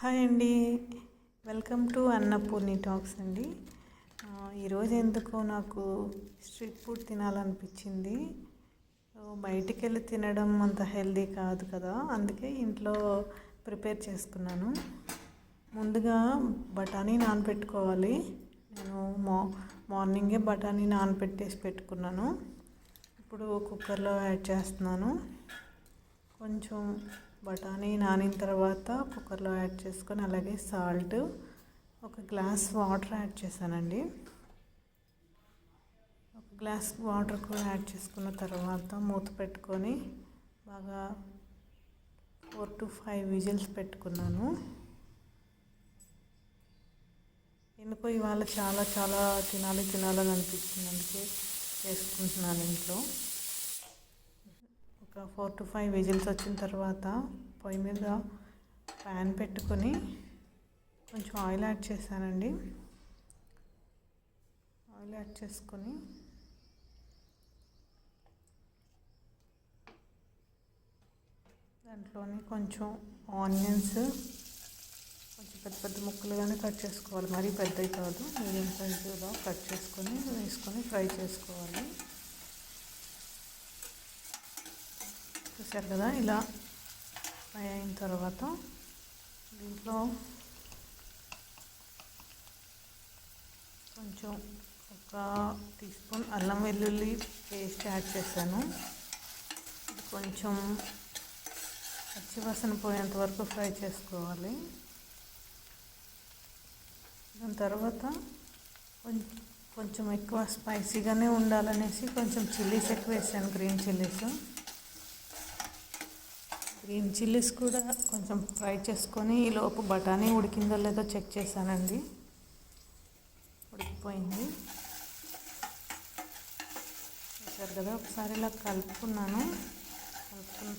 Hi అండి, welcome to Annapurni talks అండి. ఈరోజు ఎందుకో నాకు స్ట్రీట్ ఫుడ్ తినాలనిపించింది. బయటికి వెళ్ళి తినడం అంత హెల్దీ కాదు కదా, అందుకే ఇంట్లో ప్రిపేర్ చేసుకున్నాను. ముందుగా బఠానీ నానబెట్టుకోవాలి. నేను మార్నింగే బఠానీ నానబెట్టేసి పెట్టుకున్నాను. ఇప్పుడు కుక్కర్లో యాడ్ చేస్తున్నాను. కొంచెం బఠానీ నానిన తర్వాత కుక్కర్లో యాడ్ చేసుకొని, అలాగే సాల్ట్, ఒక గ్లాస్ వాటర్ యాడ్ చేశానండి. ఒక గ్లాస్ వాటర్ కూడా యాడ్ చేసుకున్న తర్వాత మూత పెట్టుకొని బాగా 4 to 5 విజిల్స్ పెట్టుకున్నాను. ఎందుకో ఇవాళ చాలా తినాలని అనిపించింది, అందుకే చేసుకుంటున్నాను ఇంట్లో. ఒక 4 to 5 విజిల్స్ వచ్చిన తర్వాత పొయ్యి మీద ప్యాన్ పెట్టుకొని కొంచెం ఆయిల్ యాడ్ చేశానండి. ఆయిల్ యాడ్ చేసుకొని దాంట్లోని కొంచెం ఆనియన్స్ కొంచెం పెద్ద ముక్కలుగానే కట్ చేసుకోవాలి, మరీ పెద్దవి కాదు, మీడియం సైజులో కట్ చేసుకొని వేసుకొని ఫ్రై చేసుకోవాలి. చూసారు కదా, ఇలా ఫ్రై అయిన తర్వాత దీంట్లో కొంచెం 1 టీ స్పూన్ అల్లం వెల్లుల్లి పేస్ట్ యాడ్ చేశాను. ఇది కొంచెం పచ్చివాసన పోయేంత వరకు ఫ్రై చేసుకోవాలి. దాని తర్వాత కొంచెం ఎక్కువ స్పైసీగానే ఉండాలనేసి కొంచెం చిల్లీస్ ఎక్కువ వేసాను, గ్రీన్ చిల్లీస్ కూడా కొంచెం ఫ్రై చేసుకొని ఈలోపు బఠానీ ఉడికిందో లేదో చెక్ చేశానండి. ఉడికిపోయింది. చూసారు కదా, ఒకసారి ఇలా కలుపుకున్న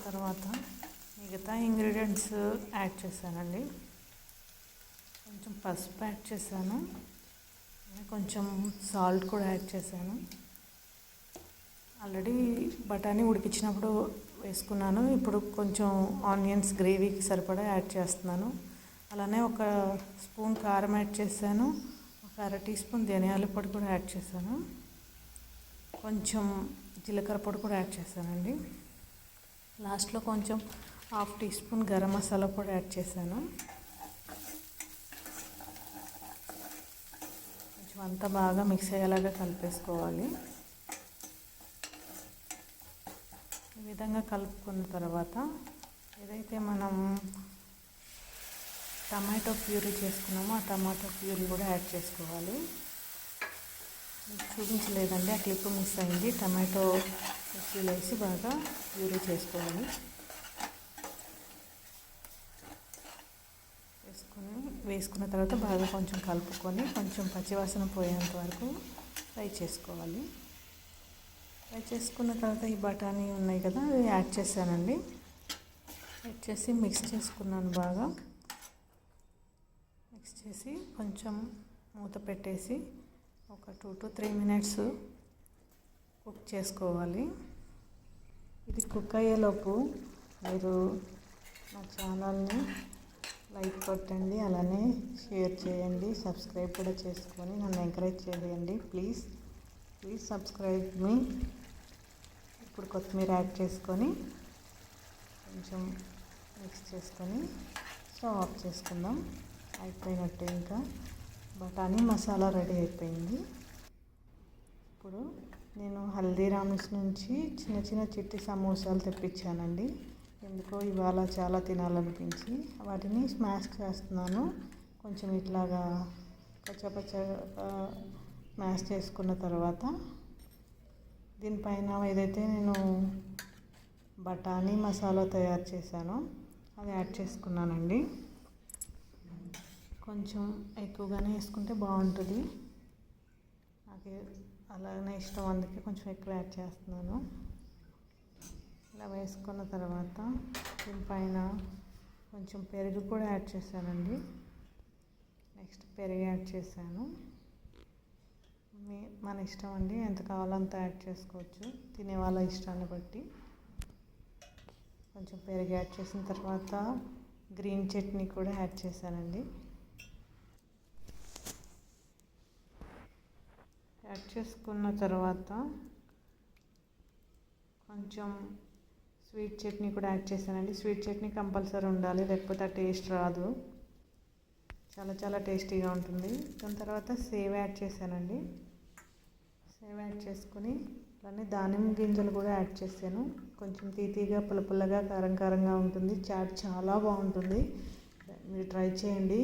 తర్వాత మిగతా ఇంగ్రీడియంట్స్ యాడ్ చేశానండి. కొంచెం పసుపు యాడ్ చేశాను, కొంచెం సాల్ట్ కూడా యాడ్ చేశాను. ఆల్రెడీ బఠానీ ఉడికించినప్పుడు వేసుకున్నాను. ఇప్పుడు కొంచెం ఆనియన్స్ గ్రేవీకి సరిపడా యాడ్ చేస్తున్నాను. అలానే 1 స్పూన్ కారం యాడ్ చేశాను. 1/2 టీ స్పూన్ ధనియాల పొడి కూడా యాడ్ చేశాను. కొంచెం జీలకర్ర పొడి కూడా యాడ్ చేశానండి. లాస్ట్లో కొంచెం 1/2 టీ స్పూన్ గరం మసాలా పొడి యాడ్ చేశాను. కొంచెం అంతా బాగా మిక్స్ అయ్యేలాగా కలిపేసుకోవాలి. ఈ విధంగా కలుపుకున్న తర్వాత ఏదైతే మనం టమాటో ప్యూరీ చేసుకున్నామో ఆ టమాటో ప్యూరీ కూడా యాడ్ చేసుకోవాలి. మీకు చూపించలేదండి, ఆ క్లిప్ మిస్ అయింది. టమాటో ప్యూరీ వేసి బాగా ప్యూరీ చేసుకోవాలి. వేసుకున్న తర్వాత బాగా కొంచెం కలుపుకొని కొంచెం పచ్చివాసన పోయేంత వరకు ఫ్రై చేసుకోవాలి. ఫ్రై చేసుకున్న తర్వాత ఈ బఠానీ ఉన్నాయి కదా, అవి యాడ్ చేశానండి. యాడ్ చేసి మిక్స్ చేసుకున్నాను. బాగా మిక్స్ చేసి కొంచెం మూత పెట్టేసి ఒక 2 to 3 మినిట్స్ కుక్ చేసుకోవాలి. ఇది కుక్ అయ్యేలోపు మీరు నా ఛానల్ని లైక్ కొట్టండి, అలానే షేర్ చేయండి, సబ్స్క్రైబ్ కూడా చేసుకొని నన్ను ఎంకరేజ్ చేయండి. ప్లీజ్ సబ్స్క్రైబ్ మీ. ఇప్పుడు కొత్తిమీర యాడ్ చేసుకొని కొంచెం మిక్స్ చేసుకొని స్టవ్ ఆఫ్ చేసుకుందాం. అయిపోయినట్టే, ఇంకా బఠానీ మసాలా రెడీ అయిపోయింది. ఇప్పుడు నేను హల్దీరామ్స్ నుంచి చిన్న చిట్టి సమోసాలు తెప్పించానండి. ఎందుకో ఇవాళ చాలా తినాలనిపించి వాటిని స్మాష్ చేస్తున్నాను. కొంచెం ఇట్లాగా పచ్చగా స్మాష్ చేసుకున్న తర్వాత దీనిపైన ఏదైతే నేను బఠానీ మసాలా తయారు చేశానో అది యాడ్ చేసుకున్నానండి. కొంచెం ఎక్కువగానే వేసుకుంటే బాగుంటుంది, నాకు అలానే ఇష్టం, అందుకే కొంచెం ఎక్కువ యాడ్ చేస్తున్నాను. ఇలా వేసుకున్న తర్వాత దీనిపైన కొంచెం పెరుగు కూడా యాడ్ చేశానండి. నెక్స్ట్ పెరుగు యాడ్ చేశాను. మన ఇష్టం అండి, ఎంత కావాలో అంత యాడ్ చేసుకోవచ్చు, తినే వాళ్ళ ఇష్టాన్ని బట్టి. కొంచెం పెరుగు యాడ్ చేసిన తర్వాత గ్రీన్ చట్నీ కూడా యాడ్ చేశానండి. యాడ్ చేసుకున్న తర్వాత కొంచెం స్వీట్ చట్నీ కూడా యాడ్ చేశానండి. స్వీట్ చట్నీ కంపల్సరీ ఉండాలి, లేకపోతే ఆ టేస్ట్ రాదు. చాలా చాలా టేస్టీగా ఉంటుంది. దాని తర్వాత సేవ్ యాడ్ చేశానండి. సేవ్ యాడ్ చేసుకుని అలానే దానిమ్మ గింజలు కూడా యాడ్ చేశాను. కొంచెం తీతీగా పుల్లపుల్లగా కారం కారంగా ఉంటుంది. చాట్ చాలా బాగుంటుంది, మీరు ట్రై చేయండి.